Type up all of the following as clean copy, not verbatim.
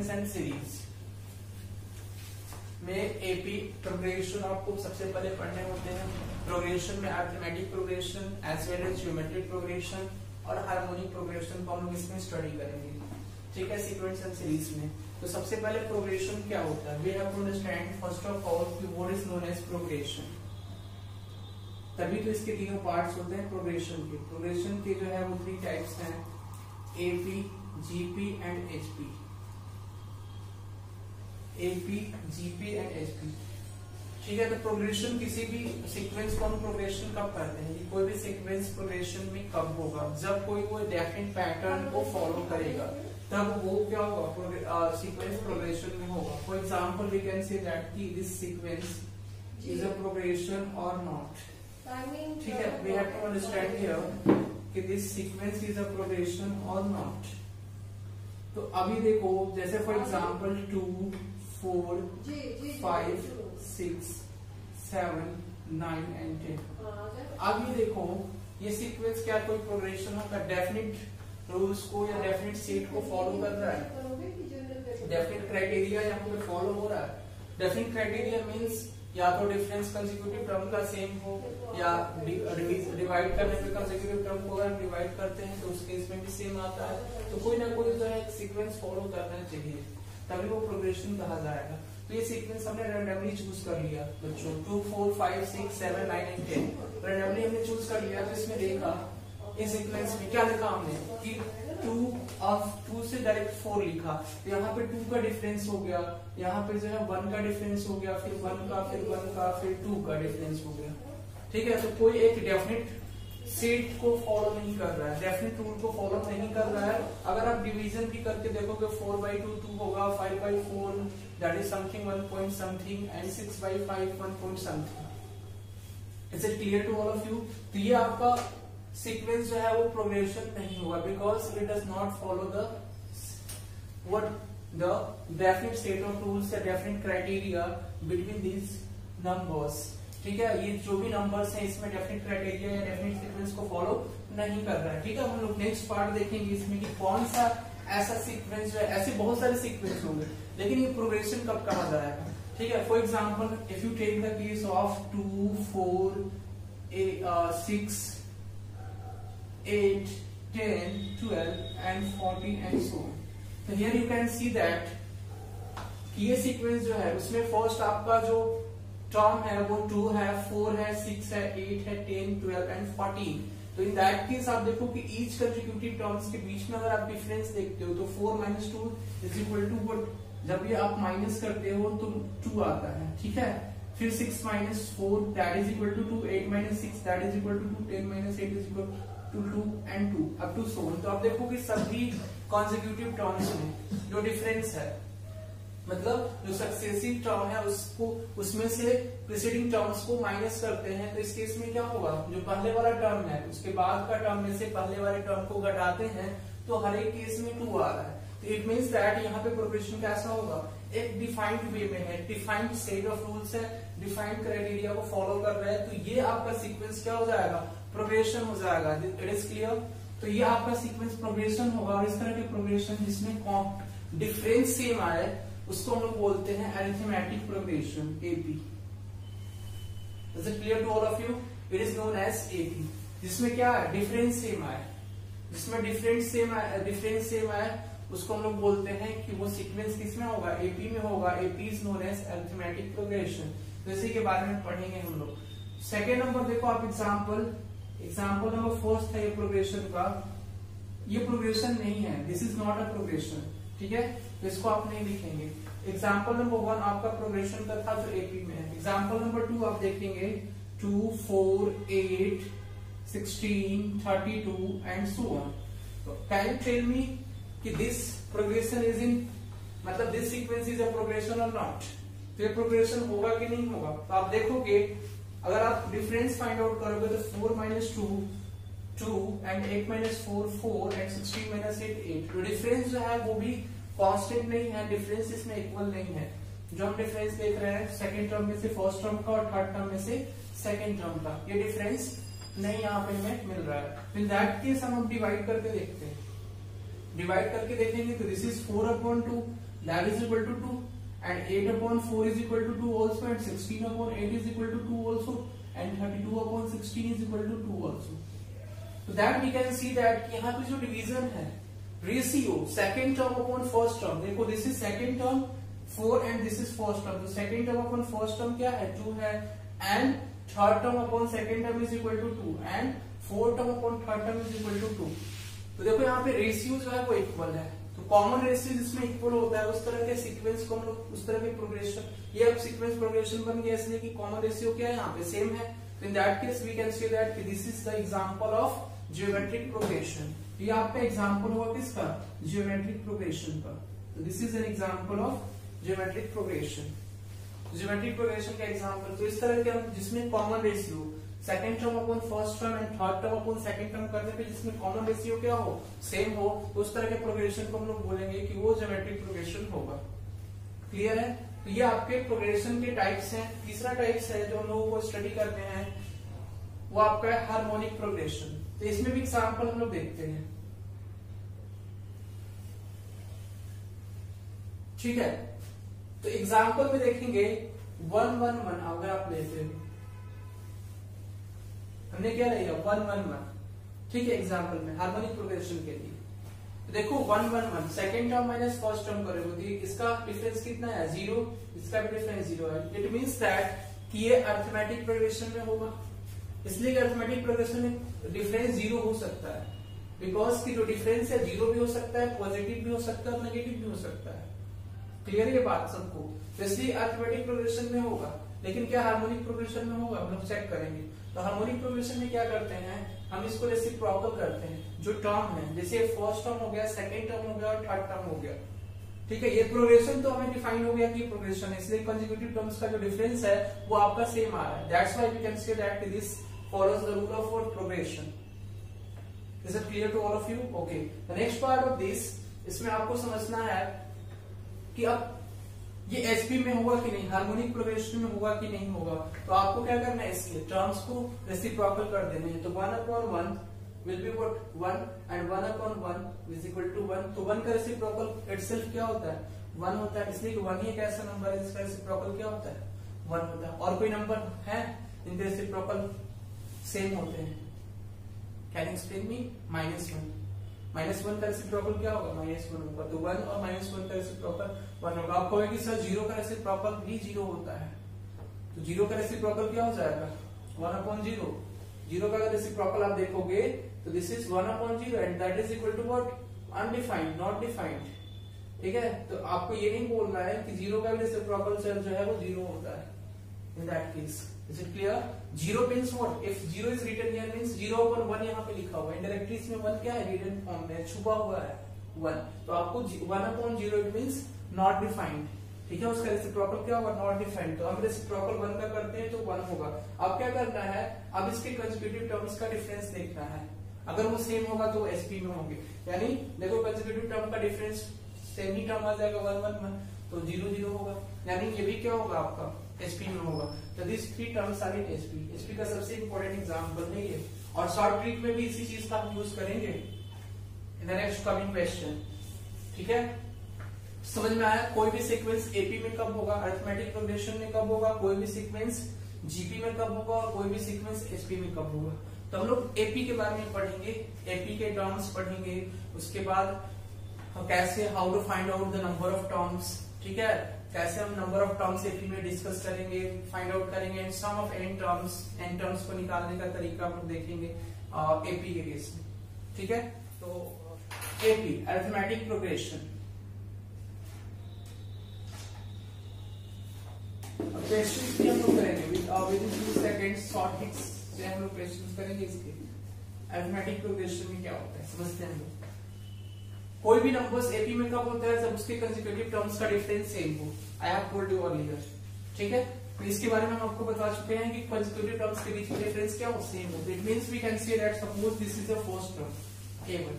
Sequence and series में AP progression आपको सबसे पहले पढ़ने होते हैं। प्रोग्रेशन में arithmetic progression as well as geometric progression और हार्मोनिक प्रोग्रेशन को हम लोग इसमें स्टडी करेंगे, ठीक है, सीक्वेंस एंड सीरीज में। तो सबसे पहले प्रोग्रेशन क्या होता है, we have to understand first of all what is known as progression. तभी तो इसके तीनों पार्ट्स होते हैं प्रोग्रेशन के। प्रोग्रेशन के जो है वो 3 टाइप्स हैं, AP, GP and HP. AP, GP and HP, ठीक है। तो प्रोग्रेशन किसी भी सीक्वेंस को हम प्रोग्रेशन कब करते हैं, कोई भी सीक्वेंस प्रोग्रेशन में कब होगा, जब कोई वो डेफिनेट पैटर्न को फॉलो करेगा तब वो क्या होगा, सीक्वेंस प्रोग्रेशन में होगा। For example we can say that कि this sequence is a progression or not, ठीक है। We have to understand here कि this sequence is a progression or not. तो अभी देखो, जैसे फॉर एग्जांपल 2 4 5 6 7 9 एंड 10। अब ये देखो, ये सीक्वेंस क्या कोई प्रोग्रेशन होगा, डेफिनेट रूल्स को या डेफिनेट सेट को फॉलो कर रहा है, डेफिनेट क्राइटेरिया यहाँ पे फॉलो हो रहा है। डेफिनेट क्राइटेरिया मींस या तो डिफरेंस कंसेक्यूटिव टर्म का सेम हो या डिवाइड करने पे कंसेक्यूटिव टर्म को अगर डिवाइड करते हैं तो उस केस में भी सेम आता है। तो कोई ना कोई जो है सीक्वेंस फॉलो करना चाहिए, तभी वो प्रोग्रेशन कहा जाएगा। तो ये सीक्वेंस हमने रैंडमली चूज कर लिया बच्चों, 2 4 5 6 7 9 एंड 10 रैंडमली हमने चूज कर लिया। तो इसमें देखा, इस सीक्वेंस में क्या लिखा हमने कि 2 से डायरेक्ट 4 लिखा, तो यहाँ पे 2 का डिफरेंस हो गया, यहाँ पे जो है 1 का डिफरेंस हो गया, फिर 1 का, फिर 1 का, फिर 2 का डिफरेंस हो गया, ठीक है। तो कोई एक डेफिनेट सेट को फॉलो नहीं कर रहा है, डेफिनेट रूल को फॉलो नहीं कर रहा है। अगर आप डिवीजन भी करके देखोगे 4/2 2 होगा, 5/4 that is something 1 point something and 6/5 1 point something. Is it clear to all of you? तो ये आपका सीक्वेंस जो है वो प्रोग्रेशन नहीं होगा, because it does not follow the definite set of rules या definite criteria between these numbers, ठीक है। ये जो भी नंबर्स हैं इसमें डेफिनेट क्राइटेरिया या डेफिनेट सीक्वेंस को फॉलो नहीं कर रहा है, ठीक है। हम लोग नेक्स्ट पार्ट देखेंगे इसमें कि कौन सा ऐसा सीक्वेंस जो है, ऐसे बहुत सारे सीक्वेंस होंगे लेकिन ये प्रोग्रेशन कब कहा जाएगा, ठीक है। For example if you take the case of 2 4 6 8 10 12 and 14 and so on। तो here you can see that कि ये सीक्वेंस जो है उसमें फर्स्ट आपका जो टर्म है वो 2 है, 4 है, 6 है, 8 है, 10 12 एंड 14। तो इन दैट केस आप देखो कि ईच कंसेक्यूटिव टर्म्स के बीच में अगर आप डिफरेंस देखते हो तो 4 - 2 इज इक्वल टू व्हाट, जब ये आप माइनस करते हो तो 2 आता है, ठीक है। फिर 6 - 4 that is equal to 2, 8 - 6 that is equal to 2, 10 - 8 is equal to 2 and 2 up to so on. तो आप देखो कि सभी कॉन्सेक्यूटिव टर्म्स में जो डिफरेंस है, मतलब जो सक्सेसिव टर्म है उसको, उसमें से प्रीसीडिंग टर्म्स को माइनस करते हैं, तो इस केस में क्या होगा, जो पहले वाला टर्म है उसके बाद का टर्म में से पहले वाले टर्म को घटाते हैं तो हर एक केस में 2 आ रहा है। तो इट मीन्स दैट यहाँ पे प्रोग्रेशन कैसा होगा, एक डिफाइंड वे में है, डिफाइंड सेट ऑफ रूल्स है, डिफाइंड क्राइटेरिया को फॉलो कर रहा है। तो ये आपका सीक्वेंस क्या हो जाएगा, प्रोग्रेशन हो जाएगा। It is clear? तो ये आपका सीक्वेंस प्रोग्रेशन होगा। और इस तरह के प्रोग्रेशन जिसमें डिफरेंस सेम आए उसको हम लोग बोलते हैं arithmetic progression, AP. Is it clear to all of you? It is known as AP. जिसमें क्या है, डिफरेंस सेम आए, जिसमें डिफरेंस सेम आए उसको हम लोग बोलते हैं कि वो सीक्वेंस किसमें होगा, एपी में होगा। AP is known as arithmetic progression. तो इसी के बारे में पढ़ेंगे हम लोग। सेकेंड नंबर देखो आप, एग्जाम्पल नंबर फर्स्ट है ये प्रोग्रेशन का, ये प्रोग्रेशन नहीं है, this is not a progression, ठीक है। तो इसको आप नहीं लिखेंगे। एग्जाम्पल नंबर 1 आपका प्रोग्रेशन का था जो एपी में है। एग्जाम्पल नंबर 2 आप देखेंगे 2 4 8 16 32 एंड सो ऑन। तो कैन यू टेल मी कि दिस प्रोग्रेशन इज इन, मतलब this sequence is a progression or not. तो ये प्रोग्रेशन होगा कि नहीं होगा? तो आप देखोगे, अगर आप डिफरेंस फाइंड आउट करोगे तो 4 - 2 2 एंड 8 - 4 4 एंड 16 - 8 8। तो डिफरेंस जो है वो भी कांस्टेंट नहीं है, डिफरेंस इसमें इक्वल नहीं है। जो हम डिफरेंस देख रहे हैं सेकंड टर्म में से फर्स्ट टर्म का और थर्ड टर्म में से सेकंड टर्म का, ये डिफरेंस नहीं यहाँ पे हमें मिल रहा है। इन दैट केस हम डिवाइड करके देखते हैं, डिवाइड करके देखेंगे तो this is 4/2 that is equal to 2, and 8 upon 4 is equal to 2 also, and 16 upon 8 is equal to 2 also, and 32 upon 16 is equal to 2 also. So that we can see that यहाँ पे जो division है, ratio second term upon first term, देखो this is second term 4 and this is first term, तो second term upon first term क्या है 2 है, and third term upon second term is equal to 2, and fourth term upon third term is equal to 2. तो देखो यहाँ पे ratio जो है वो इक्वल है, तो कॉमन रेशियो जिसमें इक्वल होता है उस तरह के सीक्वेंस को हम लोग, उस तरह के प्रोग्रेशन, ये अब सीक्वेंस प्रोग्रेशन बन गया इसलिए कि कॉमन रेशियो क्या है यहाँ पे सेम है. तो in that case we can say that this is the example of geometric progression. ये आपका एग्जांपल हुआ किसका, ज्योमेट्रिक प्रोग्रेशन का. तो this is an example of geometric progression. Geometric progression का एग्जांपल तो इस तरह के हम जिसमें common ratio second term upon first term and third term upon second term करने पे जिसमें कॉमन रेशियो क्या हो, सेम हो, तो उस तरह के प्रोग्रेशन को हम लोग बोलेंगे कि वो ज्योमेट्रिक प्रोग्रेशन होगा. क्लियर है. तो ये आपके प्रोग्रेशन के टाइप्स हैं. तीसरा टाइप्स है जो हम लोगों को स्टडी करते हैं वो आपका है हार्मोनिक प्रोग्रेशन. तो इसमें भी एग्जांपल हम लोग देखते हैं. ठीक है. तो एग्जांपल में देखेंगे 1 1 1 अगर आप लेते हो, हमने क्या लिया 1 1 1. ठीक है. एग्जांपल में हार्मोनिक प्रोग्रेशन के लिए तो देखो 1 1 1 second term minus first term करोगे, इसका डिफरेंस कितना है 0, इसका भी डिफरेंस 0 है. इट मींस दैट कि ये अरिथमेटिक प्रोग्रेशन में होगा, इसलिए अरिथमेटिक प्रोग्रेशन में डिफरेंस 0 हो सकता है, बिकॉज की जो डिफरेंस है 0 भी हो सकता है, पॉजिटिव भी हो सकता है और नेगेटिव भी हो सकता है. क्लियर है ये बात सबको. तो इसलिए अरिथमेटिक प्रोग्रेशन में होगा, लेकिन क्या हार्मोनिक प्रोग्रेशन में होगा हम लोग चेक करेंगे. तो हार्मोनिक प्रोग्रेशन में क्या करते हैं, हम इसको रेसिप्रोकल करते हैं. जो टर्म है जैसे फर्स्ट टर्म हो गया, सेकेंड टर्म हो गया और थर्ड टर्म हो गया. ठीक है. ये प्रोग्रेशन तो हमें डिफाइन हो गया कि प्रोग्रेशन है, इसलिए कंसेक्यूटिव टर्म्स का जो डिफरेंस है वो आपका सेम आ रहा है. That's why we can say that this follows the rule of progression. Is it clear to all of you? Okay. The next part of this, इसमें आपको समझना है कि अब ये एसपी में होगा कि नहीं, हार्मोनिक प्रोग्रेशन में होगा कि नहीं होगा. तो आपको क्या करना है, इसके टर्म्स को रेसिप्रोकल कर देने हैं. तो 1 upon 1 will be what 1 and 1 upon 1 is equal to 1. तो 1 का रेसिप्रोकल इटसेल्फ क्या होता है 1 होता है, इसलिए 1 ही एक ऐसा नंबर है जिसका रेसिप्रोकल क्या होता है 1 होता है. और कोई नंबर है इनके रेसिप्रोकल सेम होते हैं. Can explain me. -1 का रेसिप्रोकल क्या होगा -1 होगा. तो 1 और -1 का रेसिप्रोकल 1 होगा. आप कहोगे कि सर 0 का रेसिप्रोकल भी 0 होता है, तो 0 का रेसिप्रोकल क्या हो जाएगा 1 upon 0. 0 का रेसिप्रोकल आप देखोगे तो this is 1 upon 0 and that is equal to what undefined, not defined. ठीक है. तो आपको ये नहीं बोलना है कि 0 का भी रेसिप्रोकल सर जो है वो 0 होता है. इन that case is it clear. 0 means what, if 0 is written here means 0 upon 1 यहाँ पे लिखा हुआ है. इंडायरेक्टली इसमें 1 क्या है, रिटन फॉर्म में छुपा हुआ है 1. तो आपको 1 upon 0 it means not defined. ठीक है. उसका रेसिप्रोकल क्या होगा नॉट डिफाइंड. तो हम रेसिप्रोकल 1 का करते हैं तो 1 होगा. अब क्या करना है, अब इसके कंसेक्यूटिव टर्म्स का डिफरेंस देखना है. अगर वो सेम होगा तो एसपी में होंगे, यानी देखो कंसेक्यूटिव टर्म का डिफरेंस सेम ही टर्म आ जाएगा 1 1 1, तो 0 0 होगा, यानी ये भी क्या होगा आपका एसपी में होगा. तो this 3 terms are in SP. SP का सबसे इंपॉर्टेंट एग्जांपल है ये, और शॉर्ट ट्रिक में भी इसी चीज का हम यूज करेंगे in the next coming question. ठीक है. समझ में आया. कोई भी सीक्वेंस एपी में कब होगा, अरिथमेटिक प्रोग्रेशन में कब होगा, कोई भी सीक्वेंस जीपी में कब होगा, और कोई भी सीक्वेंस एसपी में कब होगा. तो हम लोग एपी के बारे में पढ़ेंगे, एपी के टर्म्स पढ़ेंगे, उसके बाद कैसे how to find out the number of terms. ठीक है. कैसे हम नंबर ऑफ टर्म्स एपी में डिस्कस करेंगे, फाइंड आउट करेंगे, and sum of n terms को निकालने का तरीका हम देखेंगे एपी के केस में. ठीक है. तो एपी अरिथमेटिक प्रोग्रेशन. क्वेश्चंस भी हम लोग करेंगे with in 2 seconds. Short hits से हम लोग क्वेश्चंस करेंगे. इसके अरिथमेटिक प्रोग्रेशन में क्या होता है समझते हैं हम लोग. कोई भी नंबर्स एपी में कब होता है, जब उसके कंसेक्यूटिव टर्म्स का डिफरेंस सेम हो. I have told you earlier. ठीक है. तो इसके बारे में हम आपको बता चुके हैं कि कंसेक्यूटिव टर्म्स के बीच में डिफरेंस क्या हो, सेम हो. It means we can say that suppose this is the first term a1,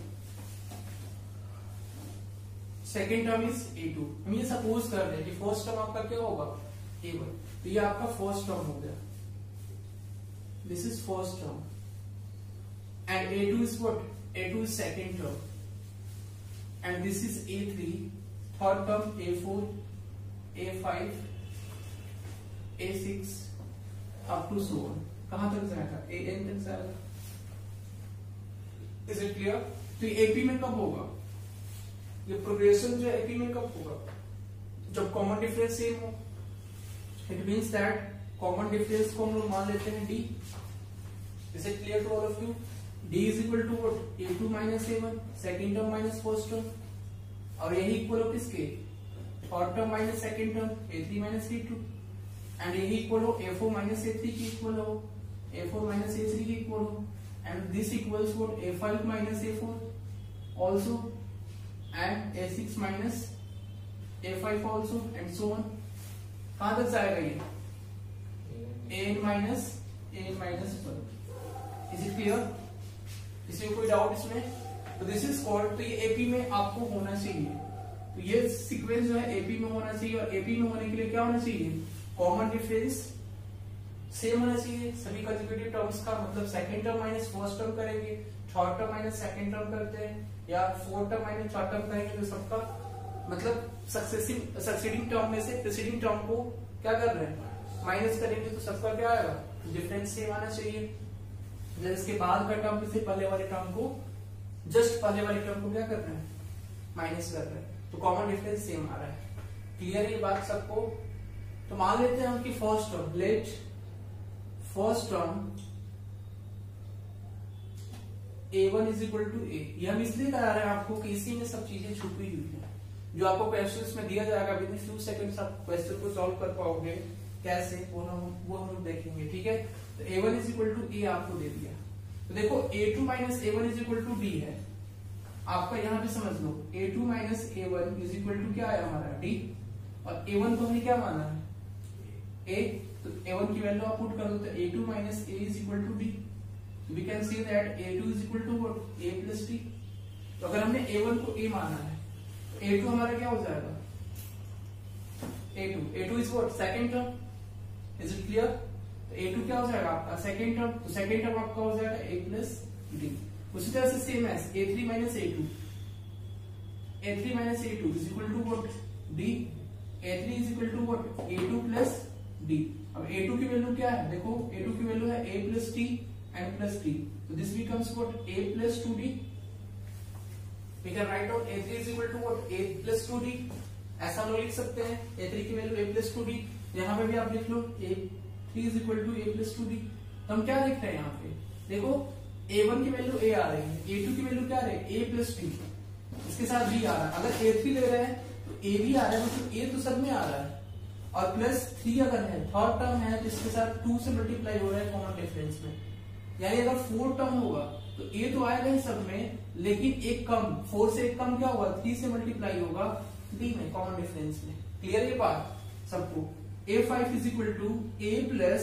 second term is a2. हम ये सपोज कर रहे हैं कि फर्स्ट टर्म आपका क्या होगा a1. तो ये आपका फर्स्ट टर्म हो गया. This is first term and a2 is what, a2 is second term, and this is a3 third term A4, A5, A6 up to so on, कहां तक जाएगा? AN तक जाएगा। Is it clear? तो ये AP में कब होगा? ये प्रोग्रेशन जो एपी में कब होगा? जब कॉमन डिफरेंस सेम हो। It means that common difference को हम लोग मान लेते हैं D। Is it clear to all of you? D is equal to what? A2 minus A1, second term minus first term, और यही इक्वल हो किसके? Third term minus second term, A3 minus A2, and यही equal हो A4 minus A3 की equal हो, A4 minus A3 की equal हो, and this equals what? A5 minus A4 also, and A6 minus A5 also, and so on. कहां तक जाएगा ये? AN minus AN minus 1। Is it clear? किसी को कोई डाउट इसमें? तो दिस इज कॉल्ड, तो ये एपी में आपको होना चाहिए। तो ये सीक्वेंस जो है एपी में होना चाहिए, और एपी में होने के लिए क्या होना चाहिए? कॉमन डिफरेंस सेम होना चाहिए सभी कंसेक्यूटिव टर्म्स का। मतलब second term minus first term करेंगे, third term minus second term करते हैं, या fourth term minus third term करेंगे, तो सबका मतलब सक्सेसिडिंग टर्म में से प्रीसीडिंग टर्म को क्या कर रहे हैं? माइनस करेंगे, तो सबका क्या आएगा? डिफरेंस सेम आना चाहिए। जब इसके बाद का टर्म से पहले वाले टर्म को, जस्ट पहले वाले टर्म को क्या कर रहे हैं? माइनस कर रहे हैं, तो कॉमन डिफरेंस सेम आ रहा है। क्लियर ये बात सबको? तो मान लेते हैं हम कि first term, let first term A1 is equal to A। ये हम इसलिए करा रहे हैं आपको कि इसी में सब चीजें छुपी हुई है, जो आपको क्वेश्चंस में दिया जाएगा। विद इन फ्यू सेकंड्स आप क्वेश्चन को सॉल्व कर पाओगे कैसे, वो हम लोग देखेंगे। ठीक है, तो A1 is equal to A आपको दे दिया, तो देखो A2 minus A1 is equal to D है। आपका यहाँ पे समझ लो, A2 minus A1 is equal to क्या है हमारा? D, और A1 को हमने क्या माना है? A, तो A1 की वैल्यू आप पुट कर दो, तो A2 minus A is equal to D। We can see that A2 is equal to what? A plus D। तो अगर हमने A1 को A माना है, तो A2 हमारा क्या हो जाएगा? A2 is what? Second term. Is it clear? तो A2 क्या हो जाएगा आपका? Second term. तो सेकंड टर्म आपका हो जाएगा A प्लस D। उसी तरह से same as A3 minus A2, A3 minus A2 is equal to what? D। A3 is equal to what? A2 plus D। अब A2 की वैल्यू क्या है? देखो A2 की वैल्यू है A plus T and plus T, तो this becomes what? A plus 2D। We can write down A3 is equal to what? A plus 2D। ऐसा हम लोग लिख सकते हैं, A3 की वैल्यू A प्लस 2D। यहाँ पे भी आप लिख लो A3 is equal to A plus 2D। तो हम क्या लिख रहे हैं यहाँ पे? देखो A1 की वैल्यू A आ रही है, A2 की वैल्यू क्या आ रही है? A प्लस D, इसके साथ B आ रहा है। अगर A3 ले रहे हैं तो A भी आ रहा है, मतलब A तो सब में आ रहा है, और प्लस 3 अगर है, थर्ड टर्म है, तो इसके साथ 2 से मल्टीप्लाई हो रहा है कॉमन डिफरेंस में। यानी अगर 4 टर्म होगा तो A तो आएगा ही सब में, लेकिन एक कम, 4 से एक कम क्या होगा? 3 से मल्टीप्लाई होगा D में, कॉमन डिफरेंस में। क्लियर ये बात सबको? A5 is equal to A plus,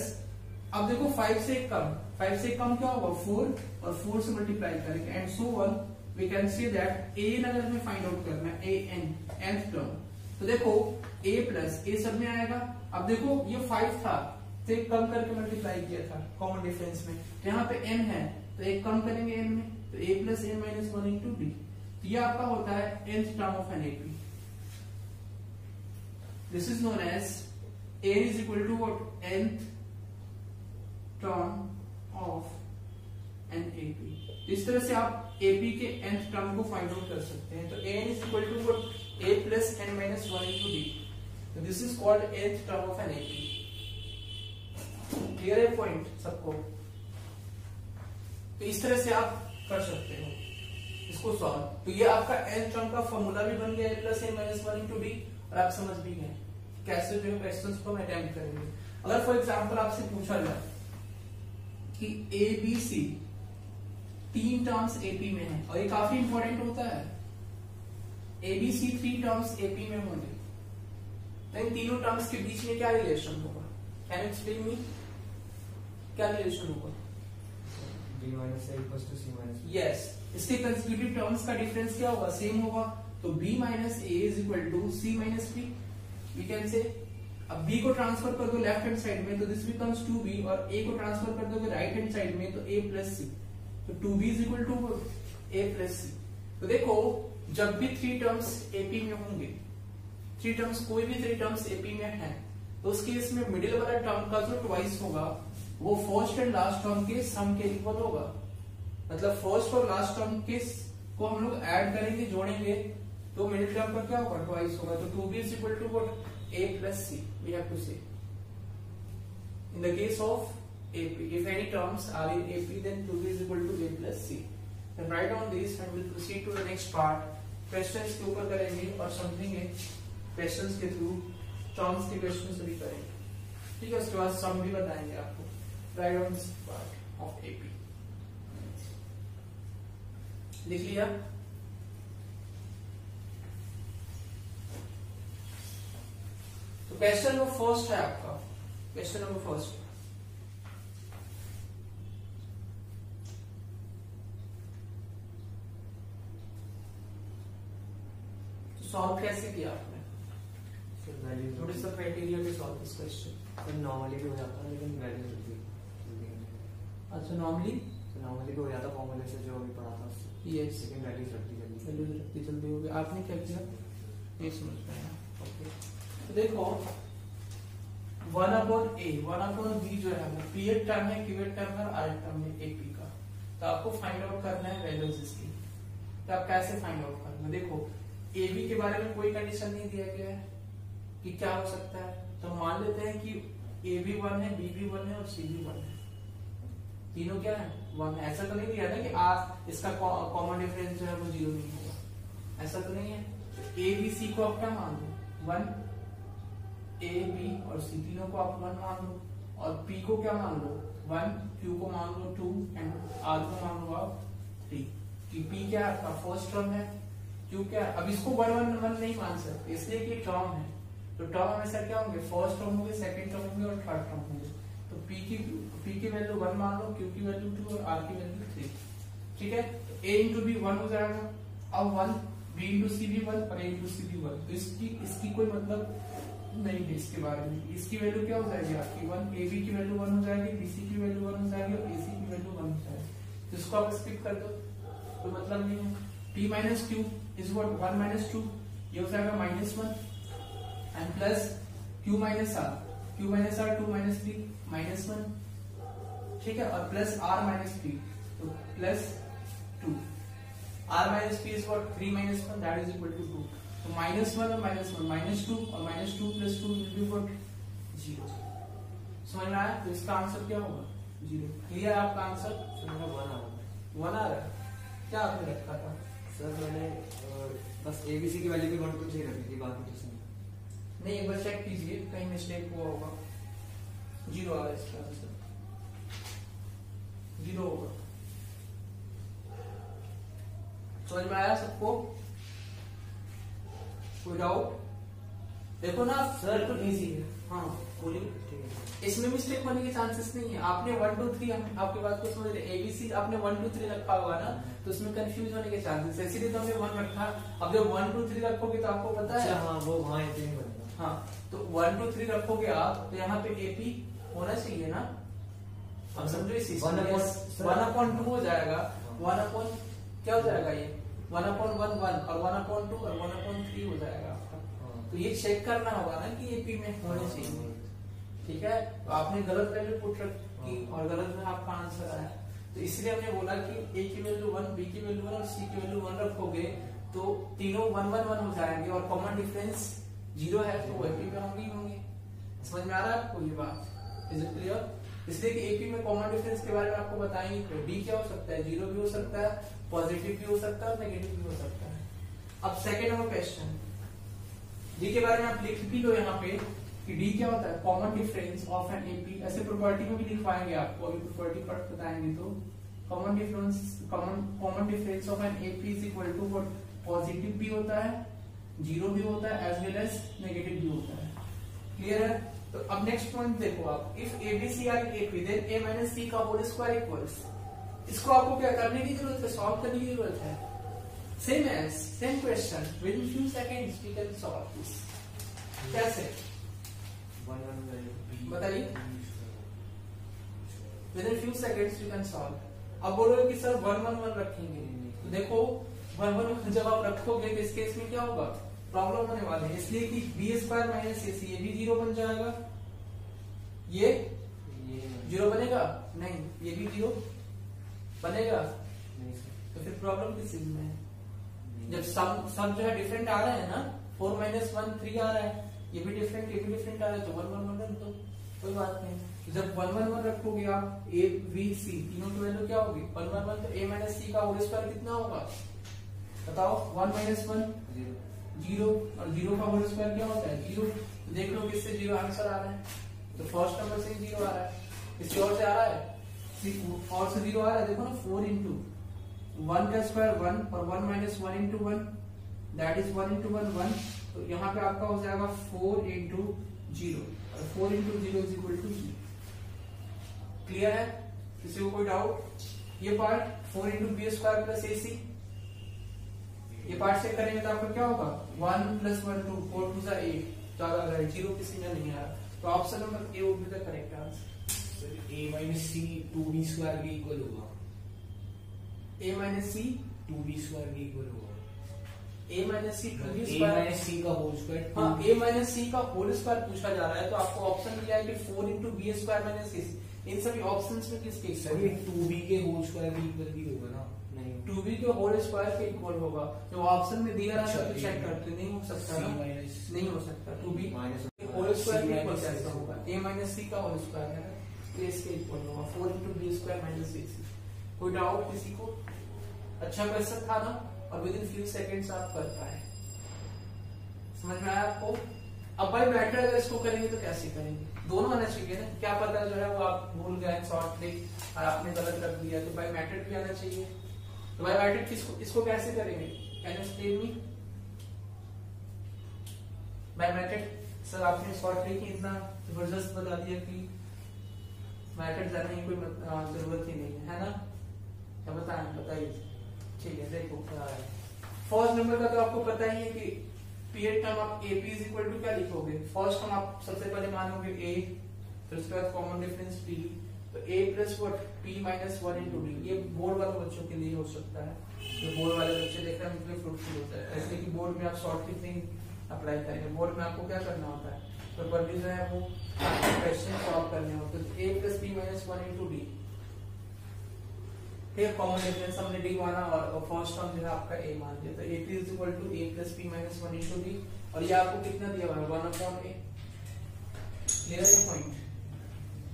अब देखो 5 से एक कम, 5 से कम क्या होगा? 4, और 4 से मल्टीप्लाई करेंगे, and so on. We can see that AN अगर हमें फाइंड आउट करना है, AN nth टर्म, तो देखो A प्लस A सब में आएगा। अब देखो ये 5 था, तो एक कम करके मल्टीप्लाई किया था कॉमन डिफरेंस में, तो यहाँ पे n है, तो एक कम करेंगे n में, तो A plus n minus 1 into D। ये आपका होता है nth term of an AP। This is known as A is equal to what? nth term of an AP। इस तरह से आप AP के nth टर्म को फाइंड आउट कर सकते हैं। तो n is equal to what? A plus n minus 1 into D। तो this is called nth term of an AP। Clear है पॉइंट सबको? तो इस तरह से आप कर सकते हो इसको सॉल्व। तो ये आपका nth टर्म का फॉर्मूला भी बन गया, A plus n minus 1 into D, और आप समझ भी गए कैसे जो क्वेश्चंस को हम अटेम्प्ट करेंगे। अगर फॉर एग्जांपल आपसे पूछा जाए कि ABC 3 टर्म्स AP में है, और ये काफी इंपॉर्टेंट होता है, ABC 3 टर्म्स AP में होंगे, तो इन तीनों टर्म्स के बीच में क्या रिलेशन होगा? Can you explain me? क्या रिलेशन होगा? B minus A equals to C minus B। Yes, इसके कंसेक्यूटिव टर्म्स का डिफरेंस क्या होगा? सेम होगा। तो B minus A is equal to C minus B। We can say, अब B को ट्रांसफर कर दो लेफ्ट हैंड साइड में, तो दिस बिकम्स 2B, और A को ट्रांसफर कर दोगे राइट हैंड साइड में, तो A प्लस C, तो 2B is equal to A plus C। तो देखो जब भी 3 टर्म्स AP में होंगे, थ्री टर्म्स, कोई भी थ्री टर्म्स एपी में है, तो उस केस में मिडिल वाला टर्म का जो ट्वाइस होगा वो फर्स्ट एंड लास्ट टर्म के सम के इक्वल होगा। मतलब फर्स्ट और लास्ट टर्म के को हम लोग ऐड करेंगे, जोड़ेंगे, तो मिडिल टर्म का क्या होगा, ट्वाइस होगा। तो 2b is equal to what, a plus c we have to say in the case of AP. If any terms are in AP, then 2b is equal to a plus c. Then write down this and we'll proceed to the next part. Questions के ऊपर करेंगे और समझेंगे, questions के through terms के questions भी करेंगे, ठीक है। उसके बाद सम भी बताएंगे आपको। Write down this part of AP. लिख लिया? तो क्वेश्चन नंबर फर्स्ट है आपका, क्वेश्चन नंबर फर्स्ट, तो सॉल्व कैसे किया आपने? थोड़ी सा क्राइटेरिया के सॉल्व इस क्वेश्चन। नॉर्मली भी हो जाता है लेकिन वैल्यू जल्दी। अच्छा, नॉर्मली भी हो जाता फॉर्मूले से जो अभी पढ़ा था उससे। यस, लेकिन वैल्यू जल्दी हो गई। आपने क्या किया ये समझ पाया? ओके, तो देखो 1/a 1/b जो है वो पीएड टर्म है, क्यूएड टर्म है, आर टर्म है एपी का। तो आपको फाइंड आउट करना है वैल्यूज इसकी। तो आप कैसे फाइंड आउट करना, देखो एबी के बारे में कोई कंडीशन नहीं दिया गया है कि क्या हो सकता है। तो मान लेते हैं कि ए भी 1 है, बी भी 1 है और सी भी 1 है, तीनों क्या है 1 है। ऐसा तो नहीं दिया ना कि आर इसका कॉमन डिफरेंस जो है वो 0 नहीं होगा, ऐसा तो नहीं है। तो ए बी सी को आप क्या मान लो 1, ए बी और सी तीनों को आप 1 मान लो, और पी को क्या मान लो 1, क्यू को मान लो 2 एंड आर को मान लो आप 3। कि पी क्या आपका फर्स्ट टर्म है, क्यू क्या है। अब इसको 1 1 1 नहीं मान सकते इसलिए कि टर्म है, तो टर्म हमेशा क्या होंगे, फर्स्ट टर्म होंगे, सेकंड टर्म होंगे और थर्ड टर्म होंगे। तो पी की वैल्यू 1 मान लो, क्यू की वैल्यू 2 और आर की वैल्यू 3, ठीक है। तो ए इंटू बी 1 हो जाएगा, अब 1 बी इंटू सी भी 1 और ए इंटू सी भी 1। तो इसकी कोई मतलब नहीं है इसके बारे में। इसकी वैल्यू क्या हो जाएगी आपकी 1, ए बी की वैल्यू 1 हो जाएगी, बी सी की वैल्यू 1 हो जाएगी और ए सी की वैल्यू 1 हो जाएगी। तो इसको आप स्किप कर दो, कोई मतलब नहीं है। p minus q is what 1 minus 2, ये हो जाएगा -1 and plus q minus r, q minus r 2 minus 3 -1, ठीक है, और प्लस r माइनस p, तो plus 2। r minus p is what 3 minus 1 that is equal to 2। तो -1 और -1 -2 और -2 प्लस 2 विल बी व्हाट 0। समझ में आया? तो इसका आंसर क्या होगा 0। क्लियर आपका आंसर? 1 आ रहा है। क्या आपने रखा था सर? मैंने बस एबीसी की वैल्यू भी 1 2 3 रखी थी, बाकी कुछ नहीं। एक बार चेक कीजिए कहीं मिस्टेक हुआ होगा। 0 आ रहा है इसका आंसर, 0 होगा। समझ में आया सबको? कोई डाउट? देखो ना सर, तो इजी है। हाँ बोलिए। इसमें मिस्टेक होने के चांसेस नहीं है। आपने 1 2 3 आपकी बात को समझ रहे, एबीसी आपने 1 2 3 रखा होगा ना, तो उसमें कंफ्यूज होने के चांसेस है, इसीलिए तो हमने 1 रखा। अब जब 1 2 3 रखोगे तो आपको पता है, हाँ वो वहां इतने ही बनेगा। हाँ, तो 1 2 3 रखोगे आप, तो यहाँ पे एपी होना चाहिए ना। अब समझो इस 1/2 हो जाएगा, 1 क्या हो जाएगा, ये 1/1 1 और 1/2 और 1/3 हो जाएगा आपका। तो ये चेक करना होगा ना कि एपी में होने चाहिए, ठीक है। तो आपने गलत वैल्यू पुट रखी और गलत में आपका आंसर आया, तो इसलिए हमने बोला कि ए की वैल्यू 1, बी की वैल्यू 1 और सी की वैल्यू 1 रखोगे तो तीनों 1 1 1 हो जाएंगे और कॉमन डिफरेंस 0 है, तो एपी में होंगे ही होंगे। समझ में आ रहा है आपको ये बात? Is it clear? इसलिए कि एपी में कॉमन डिफरेंस के बारे में आपको बताएंगे। तो डी क्या हो सकता है, 0 भी हो सकता है, पॉजिटिव भी हो सकता है और नेगेटिव भी हो सकता है। अब सेकेंड नंबर क्वेश्चन, डी के बारे में आप लिख भी लो यहाँ पे कि डी क्या होता है, common difference of an AP. ऐसे प्रॉपर्टी में भी लिखवाएंगे आपको, अभी प्रॉपर्टी पार्ट बताएंगे। तो common difference of an AP is equal to what, positive भी होता है, 0 भी होता है, एज वेल एज नेगेटिव भी होता है। क्लियर है? तो अब नेक्स्ट पॉइंट देखो आप, if ABC are AP then A minus C का होल स्क्वायर इक्वल्स। इसको आपको क्या करने की जरूरत है, सॉल्व करने की जरूरत है। Same question within few seconds we can solve this. कैसे बताइए? Within few seconds you can solve. अब बोलोगे कि सर 1 1 1 रखेंगे, तो देखो 1 1 जब आप रखोगे तो इस केस में क्या होगा, प्रॉब्लम होने वाले हैं, इसलिए कि बी स्क्वायर माइनस ए सी ये भी 0 बन जाएगा, ये 0 बनेगा नहीं, ये भी 0 बनेगा नहीं सर, तो फिर प्रॉब्लम किस चीज में है? जब सब जो है डिफरेंट आ रहे हैं ना, 4 माइनस 1 3 आ रहा है, ये भी डिफरेंट ये भी डिफरेंट आ रहा है, तो 1 1 1 रख दो, कोई बात नहीं। तो जब 1 1 1 रखोगे आप, ए बी सी तीनों की वैल्यू क्या होगी? 1 1 1, तो ए माइनस सी का होल स्क्वायर कितना होगा बताओ? 1 माइनस 1 0, और 0 का होल स्क्वायर क्या होता है? 0। तो देख लो किससे 0 आंसर आ रहा है, तो फर्स्ट नंबर से 0 आ रहा है, किसी और से आ रहा है? और से 0 आ रहा है, देखो ना, 4 इंटू 1 का स्क्वायर 1 और 1 minus 1 into 1 that is 1 into 1 1, तो यहाँ पे आपका हो जाएगा 4 इंटू 0 और 4 into 0 is equal to 0। Clear है? किसी को कोई डाउट? ये part 4 into B square plus A C, ये पार्ट से करेंगे तो आपका क्या होगा? 1 प्लस 1 2 4 2 8, ज्यादा आ रहा है, 0 किसी में नहीं आ रहा, तो option number A would be the correct answer. a minus C 2b square भी इक्वल होगा, a minus C 2b square भी इक्वल होगा, a minus C a minus C का होल स्क्वायर। हाँ, a माइनस सी का whole square पूछा जा रहा है, तो आपको ऑप्शन मिला है कि 4 इंटू बी स्क्वायर माइनस सी। इन सभी ऑप्शंस में किसके सर ये 2b के होल स्क्वायर भी इक्वल भी होगा ना? नहीं, 2b के होल स्क्वायर के इक्वल होगा, जो ऑप्शन में दिया रहा है तो चेक करते, नहीं हो सकता c ना, माइनस नहीं हो सकता। 2b माइनस होल स्क्वायर के इक्वल कैसे होगा? a माइनस सी का होल स्क्वायर है, तो इसके इक्वल होगा 4 इंटू बी स्क्वायर माइनस सी। कोई डाउट किसी को? अच्छा क्वेश्चन था ना, और विद इन फ्यू सेकंड्स आप कर पाए। समझ में आया आपको? अब भाई मैटर अगर इसको करेंगे तो कैसे करेंगे? दोनों आना चाहिए ना, क्या पता जो है वो आप भूल गए शॉर्ट ट्रिक और आपने गलत रख दिया, तो भाई मैटर भी आना चाहिए। तो भाई मैटर इसको कैसे करेंगे? Can you explain me? भाई मैटर सर आपने शॉर्ट ट्रिक ही इतना जबरदस्त बता दिया कि मैटर जानने की कोई जरूरत ही नहीं है ना? क्या बताइए। ठीक है, देखो फर्स्ट नंबर का तो आपको पता ही है कि पीरियड टर्म आप a p is equal to क्या लिखोगे? फर्स्ट टर्म आप सबसे पहले मानोगे ए, फिर उसके बाद कॉमन डिफरेंस पी, तो A plus what P minus 1 into D. ये बोर्ड वाले बच्चों के लिए हो सकता है, जो बोर्ड वाले बच्चे देख रहे हैं उनके लिए फ्रूटफुल होता है, ऐसे कि बोर्ड में आप शॉर्ट ट्रिक नहीं अप्लाई करेंगे। बोर्ड में आपको क्या करना होता है, तो प्रॉपर्टी जो है वो क्वेश्चन सॉल्व करने होते हैं। तो A plus P minus 1 into D, फिर कॉमन डिफरेंस हमने डी माना और फर्स्ट टर्म जो है आपका ए मान दिया, तो a p is equal to a plus P minus 1 into D, और ये आपको कितना दिया हुआ है? 1/a। क्लियर है पॉइंट?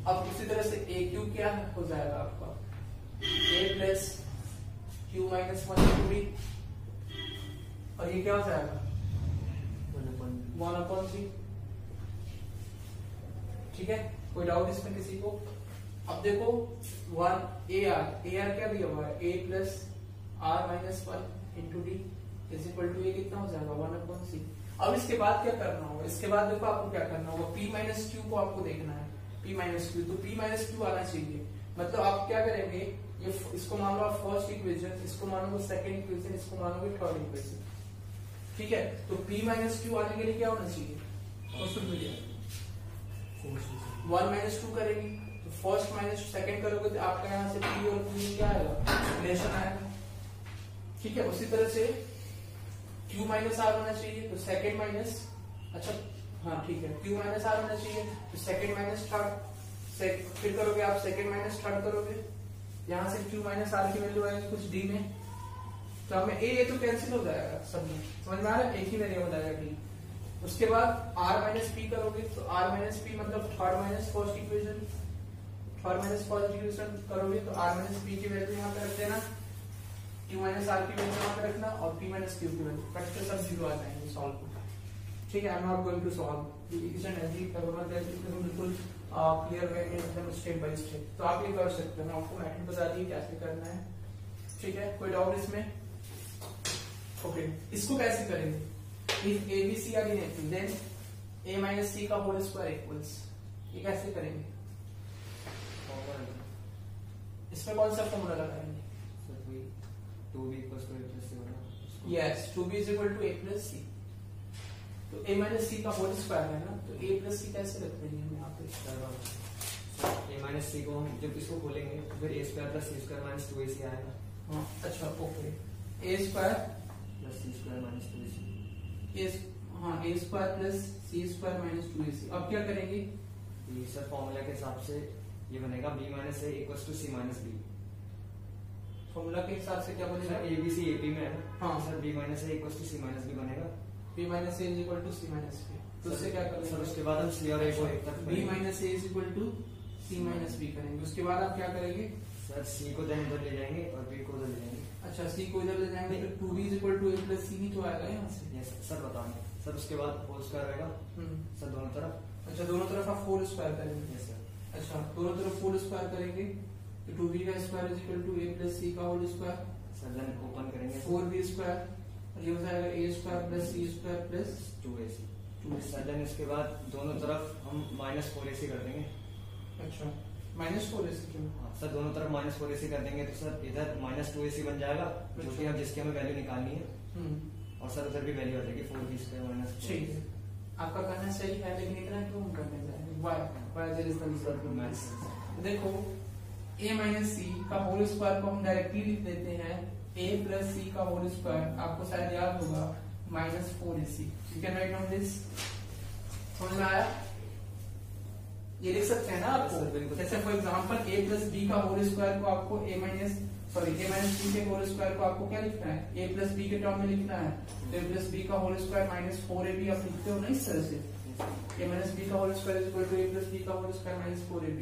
अब उसी तरह से ए क्यू क्या हो जाएगा आपका? A plus Q minus 1 into D, और ये क्या हो जाएगा? 1/3। ठीक है, कोई डाउट इसमें किसी को? अब देखो 1 ए आर क्या दिया हुआ है? A plus R minus 1 into D is equal to A कितना हो जाएगा? 1/c। अब इसके बाद क्या करना होगा? इसके बाद देखो आपको क्या करना होगा, p माइनस क्यू को आपको देखना है, p माइनस क्यू, तो p माइनस क्यू आना चाहिए। मतलब आप क्या करेंगे, ये इसको मान लो आप फर्स्ट इक्वेशन, इसको मानोगे सेकंड इक्वेशन, इसको मानोगे थर्ड इक्वेशन। ठीक है, तो p माइनस क्यू आने के लिए क्या होना चाहिए? 1 माइनस 2 करेंगे, तो फर्स्ट माइनस सेकंड करोगे तो आपका यहाँ से p और q क्या आएगा? रिलेशन आएगा। ठीक है, उसी तरह से q माइनस आर होना चाहिए, तो सेकंड माइनस, अच्छा हाँ ठीक है, q माइनस आर होना चाहिए, तो सेकंड माइनस थर्ड, फिर करोगे आप सेकंड माइनस थर्ड करोगे, यहाँ से q माइनस आर की वैल्यू आएगी कुछ d में, तो हमें ए तो कैंसिल हो जाएगा सब में, समझ में आ रहा है? एक ही वेरिएबल आएगा d। उसके बाद r माइनस पी करोगे, तो r माइनस पी मतलब third minus first equation, third minus first equation करोगे तो r माइनस पी की वैल्यू यहाँ पे रख देना, q माइनस आर की वैल्यू यहाँ पे रखना, और p माइनस क्यू की वैल्यू, कट के सब जीरो आ जाएंगे सॉल्व। ठीक है, I am not going to solve each and every बिल्कुल क्लियर वे में, एकदम स्टेप बाय स्टेप, तो आप ये कर सकते हो। मैं आपको मेथड बता दी कैसे करना है। ठीक है, कोई डाउट इसमें? ओके, इसको कैसे करेंगे? If a b c are inactive, then a minus c का होल स्क्वायर इक्वल्स, ये कैसे करेंगे? इसमें कौन सा फॉर्मूला लगाएंगे? Yes, 2b is equal to a plus c, तो a minus c का होल स्क्वायर है ना, तो a plus c कैसे रखते हैं हम यहाँ पे? a माइनस c को हम जब इसको खोलेंगे तो फिर a square plus c square minus 2ac आएगा। हाँ, अच्छा okay, a square plus c square minus 2ac, हाँ ए square plus C square minus 2ac। अब क्या करेंगे? ये सर फॉर्मूला के हिसाब से ये बनेगा b minus a equal to C minus B. Formula के हिसाब से क्या बनेगा? सर एबीसी एपी में है ना। हाँ sir b minus a equal to C minus B बनेगा। b minus a is equal to C minus B. तो उससे क्या करेंगे? सर उसके बाद हम सी और ए को एक तक b minus a is equal to C minus B करेंगे। उसके बाद आप क्या करेंगे? सर सी को देन इधर ले जाएंगे और बी को उधर ले जाएंगे। अच्छा सी को इधर ले जाएंगे तो 2b is equal to a plus C ही तो आएगा यहाँ से। यस सर बताओ। सर उसके बाद होल स्क्वायर रहेगा सर दोनों तरफ। अच्छा दोनों तरफ आप 4 स्क्वायर करेंगे। Yes sir. अच्छा दोनों तरफ 4 स्क्वायर करेंगे तो 2b का square is equal to a plus C का whole square. Sir then open करेंगे 4b स्क्वायर और ये हो जाएगा a square plus C square plus 2ac। Sir then इसके बाद दोनों तरफ हम माइनस 4ac कर देंगे। अच्छा माइनस 4ac क्यों? हाँ सर दोनों तरफ माइनस 4ac कर देंगे तो सर इधर माइनस 2ac बन जाएगा जो कि हम जिसकी हमें वैल्यू निकालनी है। और सर उधर भी वैल्यू आ जाएगी 4b स्क्वायर माइनस। ठीक है आपका कहना सही है लेकिन इतना क्यों हम करने जाएंगे? Why there is the result. देखो a माइनस सी का होल स्क्वायर को हम डायरेक्टली लिख देते हैं a प्लस सी का होल स्क्वायर। आपको शायद याद होगा minus 4ac। You can write down this. समझ में आया? ये लिख सकते हैं ना आपको। जैसे for example a plus b का होल स्क्वायर को आपको a माइनस b के होल स्क्वायर को आपको क्या लिखना है? a प्लस b के टर्म में लिखना है। तो a प्लस b का होल स्क्वायर माइनस 4ab आप लिखते हो ना इस तरह से। a माइनस b का whole square is equal to a plus b का होल स्क्वायर माइनस 4ab।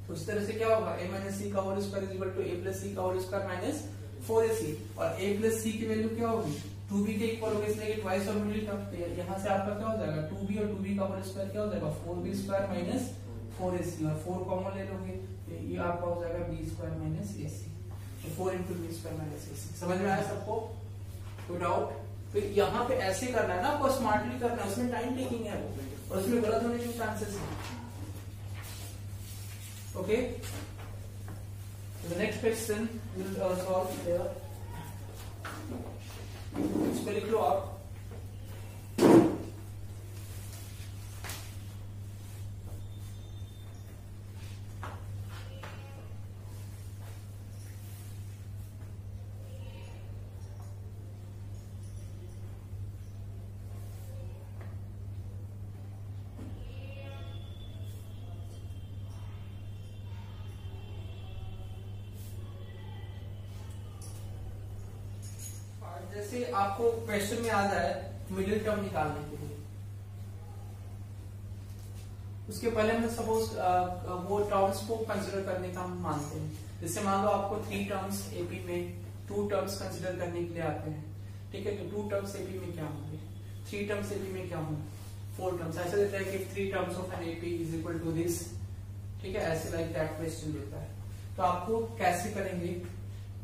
तो इस तरह से क्या होगा? a माइनस c का whole square is equal to a plus c का होल स्क्वायर माइनस 4ac। और a प्लस c की वैल्यू क्या होगी? 2b के इक्वल होगी इसलिए कि ट्वाइस और मिडिल टर्म। यहाँ से आपका क्या हो जाएगा? 2b और 2b का होल स्क्वायर क्या हो जाएगा? 4b स्क्वायर माइनस 4ac और 4 कॉमन ले लोगे तो ये आपका हो जाएगा b स्क्वायर माइनस ac। तो 4 into b square minus ac। समझ में आया सबको? कोई डाउट? फिर यहाँ पे ऐसे करना है ना आपको, स्मार्टली करना है, उसमें टाइम टेकिंग है वो और उसमें गलत होने के चांसेस है। Okay the next question will solve here. इस पे लिख लो आप जैसे आपको क्वेश्चन में आ जाए मिडिल टर्म निकालने के लिए। उसके पहले हम सपोज वो टर्म्स को कंसिडर करने का हम मानते हैं। जैसे मान लो आपको 3 टर्म्स एपी में 2 टर्म्स कंसिडर करने के लिए आते हैं। ठीक है तो 2 टर्म्स एपी में क्या होंगे? 3 टर्म्स एपी में क्या होंगे? 4 टर्म्स। ऐसे देता है कि 3 terms of an AP is equal to this. ठीक है ऐसे लाइक दैट क्वेश्चन देता है। तो आपको कैसे करेंगे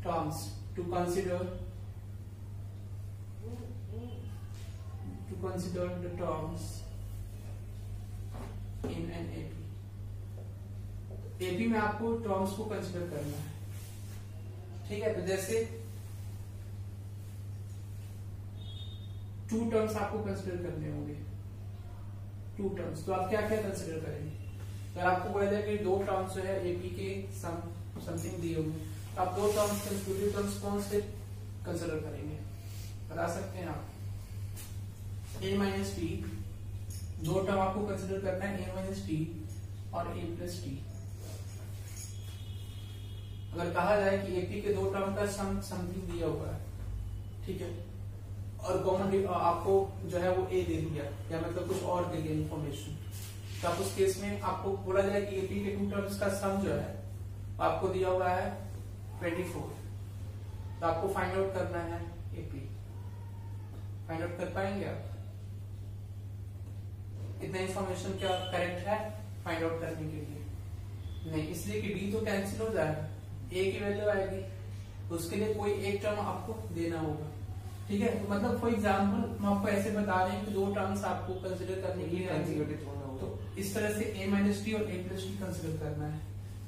terms to consider the terms in an AP। AP में आपको टर्म्स को कंसिडर करना है। ठीक है तो जैसे 2 टर्म्स आपको कंसिडर करने होंगे। 2 टर्म्स तो आप क्या क्या कंसिडर करेंगे? अगर आपको बोला जाए कि 2 टर्म्स जो है AP के समथिंग दिए होंगे तो आप 2 टर्म्स कौन से कंसिडर करेंगे? बता सकते हैं आप? a माइनस टी 2 टर्म आपको कंसिडर करना है a माइनस टी और a प्लस टी। अगर कहा जाए कि AP के 2 टर्म का समथिंग दिया हुआ है ठीक है और कॉमन आपको जो है वो a दे दिया या मतलब कुछ और दे दिया इंफॉर्मेशन तो आप उस केस में आपको बोला जाए कि AP के 2 टर्म्स का सम जो है आपको दिया हुआ है 24। तो आपको फाइंड आउट करना है AP। फाइंड आउट कर पाएंगे आप? इतना इंफॉर्मेशन क्या करेक्ट है फाइंड आउट करने के लिए? नहीं, इसलिए कि d तो कैंसिल हो जाएगा, a की वैल्यू आएगी तो उसके लिए कोई एक टर्म आपको देना होगा। ठीक है तो मतलब फॉर एग्जांपल हम आपको ऐसे बता रहे हैं कि 2 टर्म्स आपको कंसिडर करने के लिए तो इस तरह से a माइनस टी और a प्लस टी कंसिडर करना है।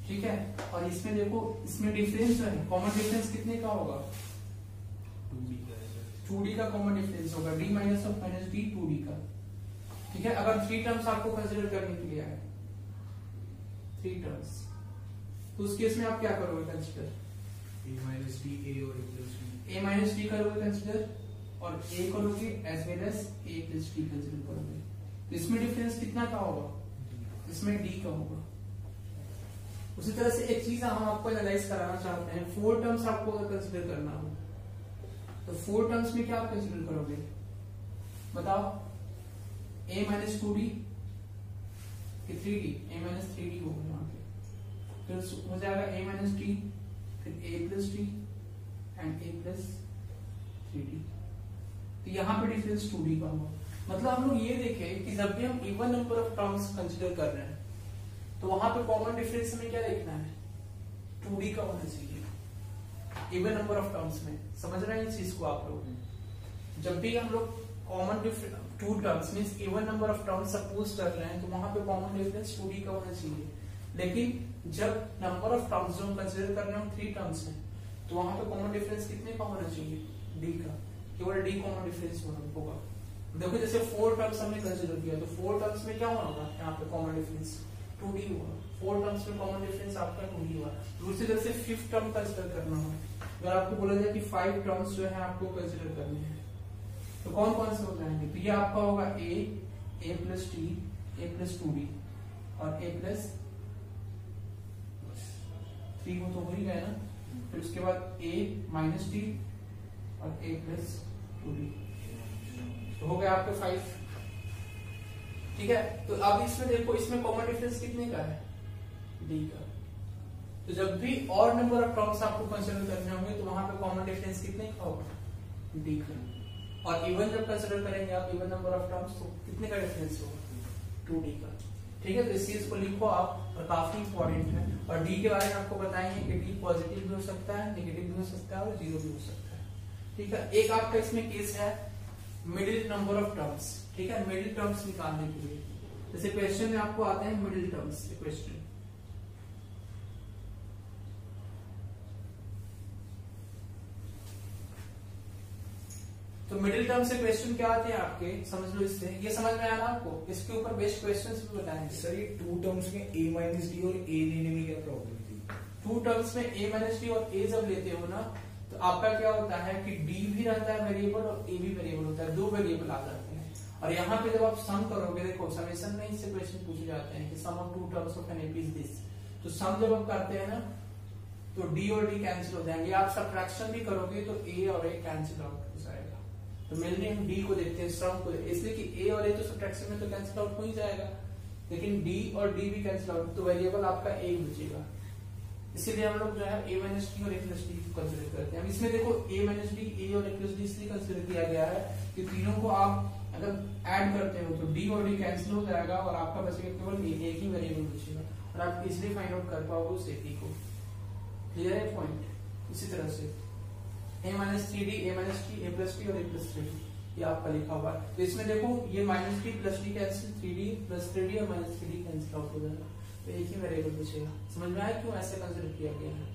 ठीक है और इसमें देखो इसमें डिफरेंस जो है कॉमन डिफरेंस कितने का होगा? 2d का कॉमन डिफरेंस होगा। d minus of minus d 2d का। ठीक है अगर 3 टर्म्स आपको कंसिडर करने के लिए आए 3 टर्म्स तो उस केस में आप क्या करोगे consider? a minus t a और a plus t. a minus t करोगे कंसिडर और ए करोगे as well as a plus D consider करोगे, तो इसमें डिफरेंस कितना का होगा, इसमें डी का होगा। उसी तरह से एक चीज हम आपको एनालाइज कराना चाहते हैं, 4 टर्म्स आपको अगर कंसिडर करना हो तो 4 टर्म्स में क्या आप कंसिडर करोगे बताओ, a माइनस 2d कि 3d, a माइनस 3d होगा यहाँ पे, फिर हो जाएगा a माइनस d, फिर a plus d and a plus 3d, तो यहाँ पे डिफरेंस 2d का होगा। मतलब हम लोग ये देखें कि जब भी हम even number of terms consider कर रहे हैं तो वहां पे कॉमन डिफरेंस में क्या देखना है, 2d का होना चाहिए इवन नंबर ऑफ टर्म्स में। समझ रहे हैं इस चीज को आप लोग, जब भी हम लोग common difference 2 terms means even number of terms suppose कर रहे हैं तो वहां पे कॉमन डिफरेंस 2d का होना चाहिए। लेकिन जब नंबर ऑफ टर्म्स जो हम कंसीडर कर रहे हैं 3 टर्म्स हैं तो वहां पे कॉमन डिफरेंस कितने का होना चाहिए, d का, केवल d कॉमन डिफरेंस होगा। देखो जैसे 4 टर्म्स हमने कंसीडर किया तो 4 टर्म्स में क्या होगा, यहाँ पे कॉमन डिफरेंस 2d होगा, 4 टर्म्स में कॉमन डिफरेंस आपका 2d हुआ। दूसरी तरह से 5th टर्म कंसीडर करना हो, अगर आपको बोला जाए कि 5 टर्म्स जो है आपको कंसीडर करने हैं तो कौन कौन से हो जाएंगे, तो ये आपका होगा a plus t, a plus 2d और a प्लस 3 वो तो हो ही गया ना, फिर उसके बाद a माइनस t और a प्लस 2d, तो हो गया आपके 5। ठीक है, तो अब इसमें देखो इसमें कॉमन डिफरेंस कितने का है, d का। तो जब भी और नंबर ऑफ टर्म्स आपको कंसीडर करने होंगे तो वहां पे कॉमन डिफरेंस कितने का होगा, d का। और इवन जब कंसीडर करेंगे आप इवन नंबर ऑफ टर्म्स तो कितने का डिफरेंस होगा, 2d का। ठीक है, तो इस चीज को लिखो आप और काफी इंपॉर्टेंट है। और d के बारे में आपको बताएंगे कि d पॉजिटिव भी हो सकता है, नेगेटिव भी हो सकता है और 0 भी हो सकता है। ठीक है, एक आपका इसमें केस है मिडिल नंबर ऑफ टर्म्स। ठीक है, मिडिल टर्म्स निकालने के लिए जैसे क्वेश्चन में आपको आते हैं मिडिल टर्म्स के क्वेश्चन, तो मिडिल टर्म से क्वेश्चन क्या आते हैं आपके, समझ लो इससे, ये समझ में आया ना आपको, इसके ऊपर बेस्ट क्वेश्चंस भी बताएंगे। सर ये 2 टर्म्स में a माइनस डी और a लेने में क्या प्रॉब्लम थी, 2 टर्म्स में a माइनस डी और a जब लेते हो ना तो आपका क्या होता है कि d भी रहता है वेरिएबल और a भी वेरिएबल होता है, 2 वेरिएबल आ जाते हैं। और यहाँ पे जब आप सम करोगे, देखो समेशन में इससे क्वेश्चन पूछे जाते हैं कि sum of 2 terms of an AP is this, तो सम जब आप करते हैं ना तो d और d कैंसिल हो जाएंगे, आप सब्ट्रैक्शन भी करोगे तो a और a कैंसिल आउट हो जाएगा। तो मेनली हम d को देखते हैं, सम को, इसलिए कि a और a तो सब्ट्रैक्शन में तो कैंसिल आउट हो ही जाएगा, लेकिन d और d भी कैंसिल आउट, तो वेरिएबल आपका a बचेगा। इसीलिए हम लोग जो है a माइनस डी और a प्लस डी को कंसीडर करते हैं। अब इसमें देखो a माइनस डी, a और a प्लस डी इसलिए कंसीडर किया गया है कि तीनों को आप अगर ऐड करते हो तो d और d कैंसिल हो जाएगा और आपका बचेगा केवल एक ही वेरिएबल बचेगा और आप इजीली फाइंड आउट कर पाओगे उस a को। क्लियर है पॉइंट? इसी तरह से a minus 3d, a minus t, a plus t और a प्लस 3d ये आपका लिखा हुआ है। तो इसमें देखो ये minus D plus D cancel, 3d plus 3d और माइनस 3d कैंसिल आउट हो जाएगा, तो एक ही वेरिएबल बचेगा। समझ में आया क्यों ऐसे कंसीडर किया गया है?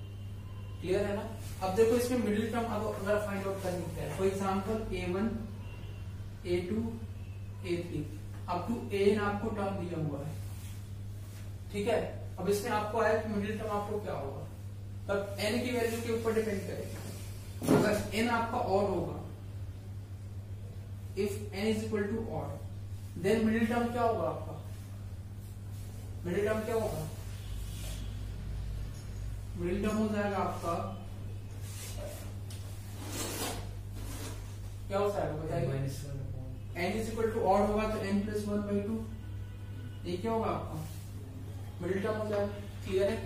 क्लियर है ना? अब देखो इसमें मिडिल टर्म अब अगर फाइंड आउट करनी है, for example a1 a2 a3 up to an आपको टर्म दिया हुआ है। ठीक है, अब इसमें आपको आया कि मिडिल टर्म आपको क्या होगा, तब n की वैल्यू के ऊपर डिपेंड करेगा। अगर n आपका ऑड होगा, if n is equal to odd, then middle term क्या होगा आपका, मिडिल टर्म क्या होगा, मिडिल टर्म हो जाएगा आपका क्या हो जाएगा बताइए, n is equal to odd होगा तो n प्लस 1/2, ये क्या होगा आपका मिडिल टर्म हो जाएगा। क्लियर है?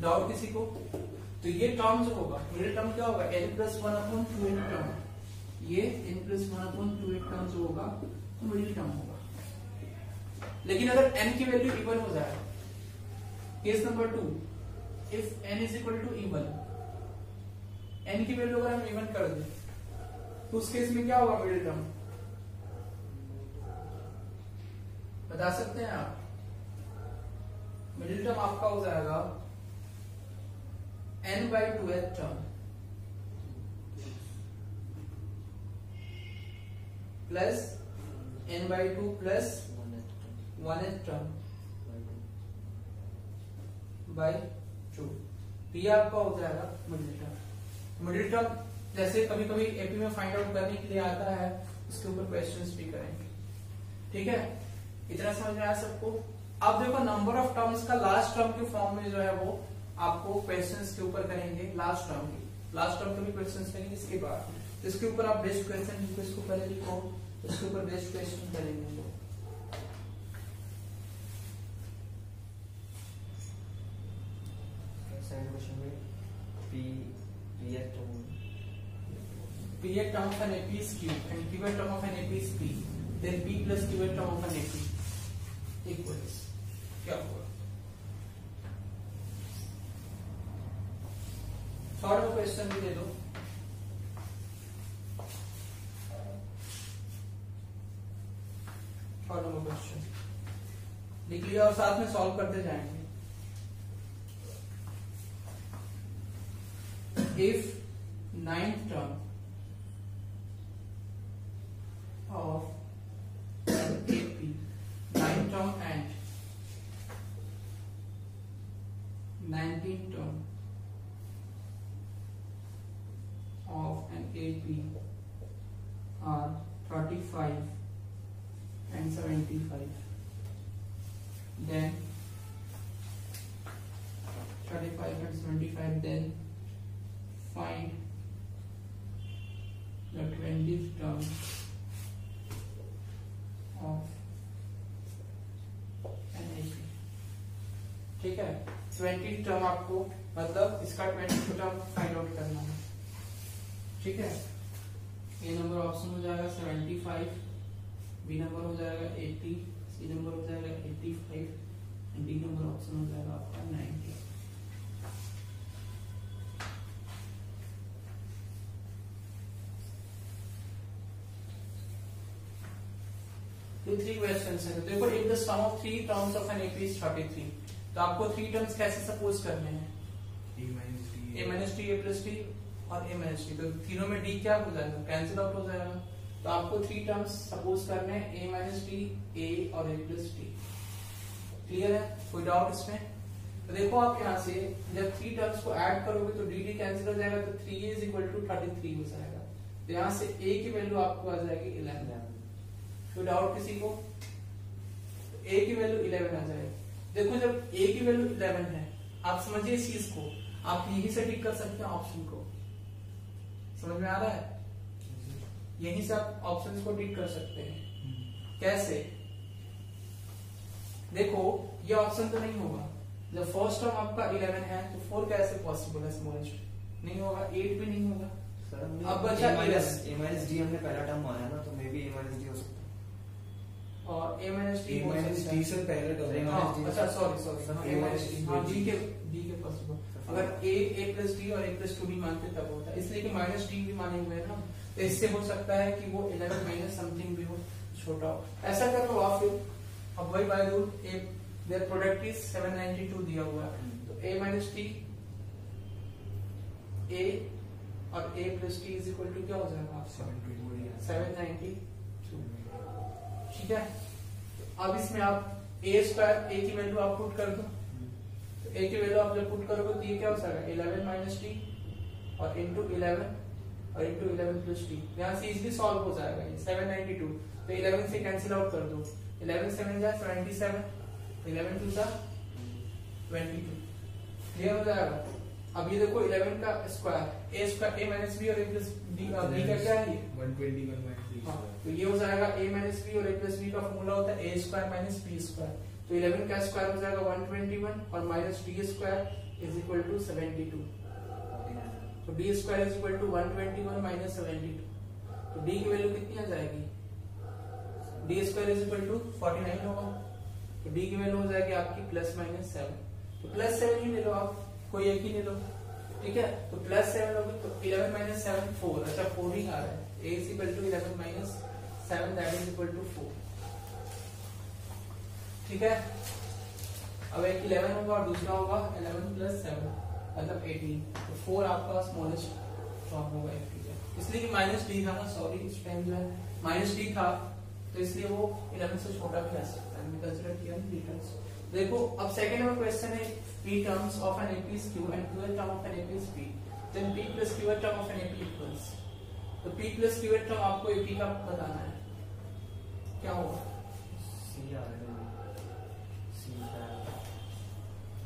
डाउट किसी को? तो ये टर्म जो होगा मिडिल टर्म क्या होगा, n प्लस 1/2n टर्म, ये n प्लस 1/2n टर्म जो होगा तो मिडिल टर्म होगा। लेकिन अगर n की वैल्यू इवन हो जाए, case number 2, if n is equal to even, n की वैल्यू अगर हम इवन कर दें तो उस केस में क्या होगा मिडिल टर्म, बता सकते हैं आप? मिडिल टर्म आपका हो जाएगा n/2th term plus n/2 plus 1th term by 2, ये आपका हो जाएगा मिडिल टर्म। मिडिल टर्म जैसे कभी कभी एपी में फाइंड आउट करने के लिए आता है, उसके ऊपर क्वेश्चंस भी करेंगे। ठीक है, इतना समझ में आया सबको। अब देखो नंबर ऑफ टर्म्स का लास्ट टर्म के फॉर्म में जो है वो आपको क्वेश्चंस के ऊपर करेंगे, लास्ट टर्म के भी क्वेश्चंस करेंगे इसके बाद। इसके ऊपर आप बेस्ट क्वेश्चन लिखो, इसको पहले लिखो, इसके ऊपर बेस्ट क्वेश्चन करेंगे। Pth term of an AP is Q and Qth term of an AP is P, then P plus Qth term of an AP equals क्या होगा? थर्ड क्वेश्चन भी दे दो। थर्ड क्वेश्चन लिख लिया और साथ में सॉल्व करते जाएंगे। If ninth term of AP, ninth term and 19th term of an AP are 35 and 75, then 35 and 75, then find the 20th term of an AP। ठीक है, 20th टर्म आपको मतलब इसका 20th टर्म फाइंड आउट करना है। ठीक है, ए number option हो जाएगा 75, बी नंबर हो जाएगा 80, सी नंबर हो जाएगा 85 एंड डी नंबर ऑप्शन हो जाएगा आपका 90। तो 3 क्वेश्चंस हैं। देखो if the sum of 3 terms of an AP is 33, तो आपको 3 टर्म्स कैसे सपोज करने हैं? a minus t, a plus T और a माइनस टी। तो तीनों में d क्या हो जाएगा? कैंसिल आउट हो जाएगा। तो आपको 3 टर्म्स सपोज करने हैं, a माइनस टी, a और a प्लस टी। क्लियर है? कोई डाउट इसमें? तो देखो आप यहाँ से जब 3 टर्म्स को ऐड करोगे तो dd कैंसिल हो जाएगा, तो 3a इज इक्वल टू 33 हो जाएगा। तो यहाँ से a की वैल्यू आपको आ जाएगी 11। कोई डाउट किसी को? a की वैल्यू 11 आ जाएगी। देखो जब a की वैल्यू 11 है, आप समझिए इस चीज को, आप यहीं से टिक कर सकते हैं ऑप्शन को। समझ में आ रहा है? यहीं से आप ऑप्शंस को टिक कर सकते हैं। कैसे? देखो ये ऑप्शन तो नहीं होगा, जब फर्स्ट टर्म आपका 11 है तो 4 कैसे पॉसिबल है? स्मॉलेस्ट नहीं होगा, 8 भी नहीं होगा। अब बचा a माइनस डी हमने पहला टर्म माना ना, तो may be a minus D हो सकता है और a माइनस डी से पहले टर्म। अच्छा सॉरी a माइनस डी, हाँ डी के पॉसिबल। अगर a प्लस डी और a प्लस 2 भी मानते तब होता है, इसलिए कि माइनस डी भी माने हुए हैं ना, तो इससे हो सकता है कि वो 11 माइनस समथिंग भी हो, छोटा हो। ऐसा कर लो आप फिर, अब वही by rule their product is 792 दिया हुआ है, तो a माइनस टी a और a plus t is equal to क्या हो जाएगा आपका? 792। ठीक है, अब इसमें आप a स्क्वायर, a की वैल्यू आप पुट कर दो, तो a की वैल्यू आप जब पुट करोगे तो ये क्या हो जाएगा? 11 माइनस टी और इंटू 11 और इंटू 11 प्लस टी। यहाँ से इजिली सॉल्व हो जाएगा ये 792, तो 11 से कैंसिल आउट कर दो, 11 7 जा 27, 11 2 जा 22। क्लियर हो जाएगा? अब ये देखो 11 का स्क्वायर, a माइनस बी और a प्लस डी का क्या है? 121 हाँ, तो ये हो जाएगा a माइनस बी और a प्लस बी का फॉर्मूला होता है a square minus b square. तो 11 का स्क्वायर हो जाएगा 121 और minus d square is equal to 72। तो d square is equal to 121 minus 72। तो डी की वैल्यू कितनी आ जाएगी? D square is equal to 49 होगा। तो डी की वैल्यू हो जाएगी आपकी प्लस माइनस 7। तो प्लस 7 ही ले लो आप, कोई एक ही ले लो। ठीक है, तो प्लस 7 लोगे तो 11 माइनस 7 4। अच्छा 4 ही आ रहा है, a is equal to 11 minus 7, that is equal to 4। ठीक है, अब एक 11 होगा और दूसरा होगा 11 प्लस 7 मतलब 18। तो 4 आपका स्मॉलेस्ट टर्म होगा एक चीज, इसलिए कि माइनस डी था ना, सॉरी इस टाइम जो है माइनस डी था, तो इसलिए वो 11 से छोटा भी आ सकता है। कंसीडर किया p टर्म्स। देखो अब सेकंड में क्वेश्चन है p terms of an AP is q and 12 term of an AP is p। Then p plus qth term of an AP equals, तो p प्लस क्यूएट टर्म आपको AP का बताना है, क्या होगा? सी आ रहा है, सी आ रहा है,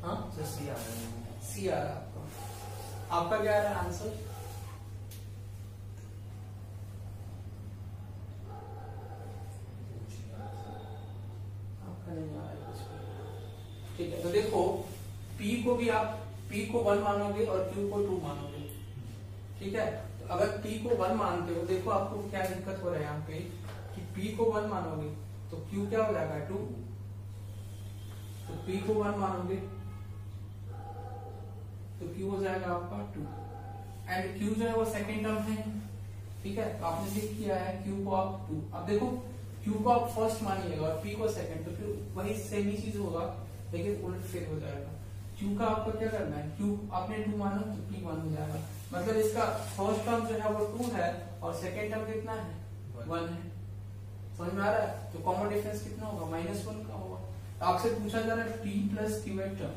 हाँ सर सी आ रहा है, सी आ रहा है आपका। आपका क्या आ रहा है आंसर? आपका नहीं आ रहा है कुछ भी। ठीक है, तो देखो p को भी आप p को 1 मानोगे और q को 2 मानोगे, ठीक है। तो अगर p को 1 मानते हो, देखो आपको क्या दिक्कत हो रहा है यहाँ पे कि p को 1 मानोगे तो q क्या हो जाएगा 2, तो p को 1 मानोगे तो q हो जाएगा आपका 2, एंड q जो है वो सेकंड टर्म है, ठीक है। तो आपने लिख किया है q को आप 2, अब देखो q को आप फर्स्ट मानिएगा और p को सेकंड, तो फिर वही सेम ही चीज होगा लेकिन उलट फिर हो जाएगा। q का आपको क्या करना है, q आपने 2 माना तो p 1 हो जाएगा, मतलब इसका फर्स्ट टर्म जो है वो 2 है और सेकंड टर्म कितना है 1 है, समझ में आ रहा है। तो कॉमन डिफरेंस कितना होगा -1 का होगा। तो आपसे पूछा जा रहा है p plus qth term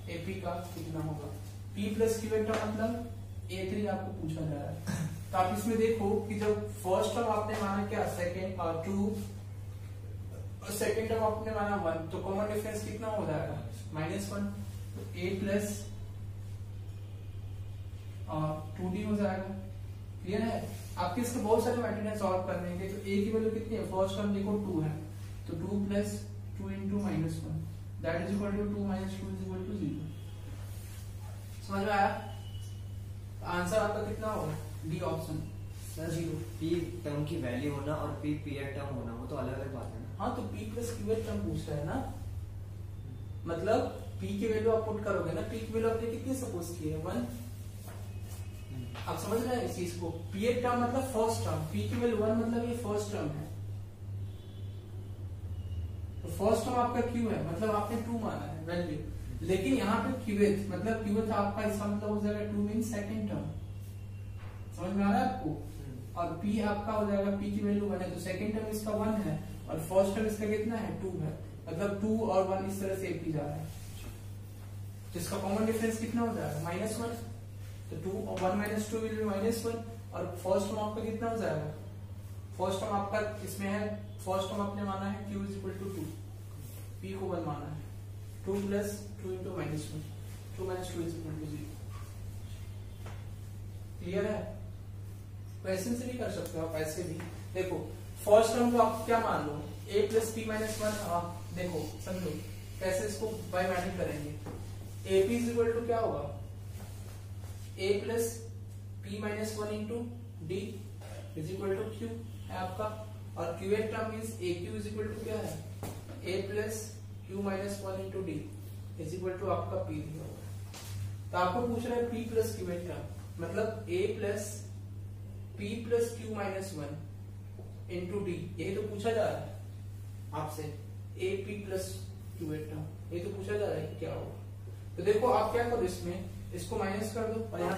AP का कितना होगा, p प्लस क्यूएट टर्म मतलब A3 आपको पूछा जा रहा है। तो आप इसमें देखो कि जब फर्स्ट टर्म आपने माना क्या सेकंड और 2 और सेकंड टर्म आपने माना 1, तो कॉमन डिफरेंस कितना हो जाएगा -1, तो A प्लस 2D हो जाएगा। क्लियर है? आपके इसके बहुत सारे मैट्रिक्स सॉल्व करने के, तो A की वैल्यू कितनी है, फर्स्ट टर्म देखो 2 है, तो 2 plus 2 into -1 that is equal to 2 minus 2 is equal to 0। समझ में आया? आंसर आपका कितना होगा, D option sir 0। p term की वैल्यू होना और p पीएट टर्म होना वो तो अलग अलग बात है ना। हाँ, तो p प्लस क्यूएट टर्म पूछ रहा है ना, मतलब p की वैल्यू आप पुट करोगे ना, p की वैल्यू आपने कितनी सपोज की है 1, आप समझ रहे हैं इस चीज को। पीएट टर्म मतलब फर्स्ट टर्म, p की वैल्यू 1 मतलब ये फर्स्ट टर्म है, तो फर्स्ट टर्म आपका q है, मतलब आपने 2 माना है वैल्यू, लेकिन यहाँ पे क्यूएथ मतलब क्यूएथ आपका इसका मतलब हो जाएगा 2 मीन सेकंड टर्म, समझ में आ रहा है आपको। और p आपका हो जाएगा, p की वैल्यू 1 है तो सेकंड टर्म इसका 1 है और फर्स्ट टर्म इसका कितना है 2 है, मतलब 2 और 1 इस तरह से AP जा रहा है, तो इसका कॉमन डिफरेंस कितना हो जाएगा -1, तो 2 और 1 माइनस 2 विल बी -1, और फर्स्ट टर्म आपका कितना हो जाएगा, फर्स्ट टर्म आपका इसमें है, फर्स्ट टर्म आपने माना है q is equal to 2, p को 1 माना है, 2 plus 2 into -1, 2 minus 2 is equal to 0। Clear है? क्वेश्चन से भी कर सकते हो आप, ऐसे भी देखो फर्स्ट टर्म को आप क्या मान लो a प्लस p माइनस 1, देखो समझो कैसे इसको बाय मैट्रिक करेंगे। AP इज इक्वल टू क्या होगा, a plus p minus 1 into d is equal to q है आपका, और qth term is AQ is equal to क्या है a plus q minus 1 into d is equal to आपका p दिया होगा। तो आपको पूछ रहा है p प्लस क्यूएट टर्म मतलब a plus p plus q minus 1 into d, यही तो पूछा जा रहा है आपसे, a p plus qth term ये तो पूछा जा रहा है कि क्या होगा। तो देखो आप क्या करो, इसमें इसको माइनस कर दो और यहाँ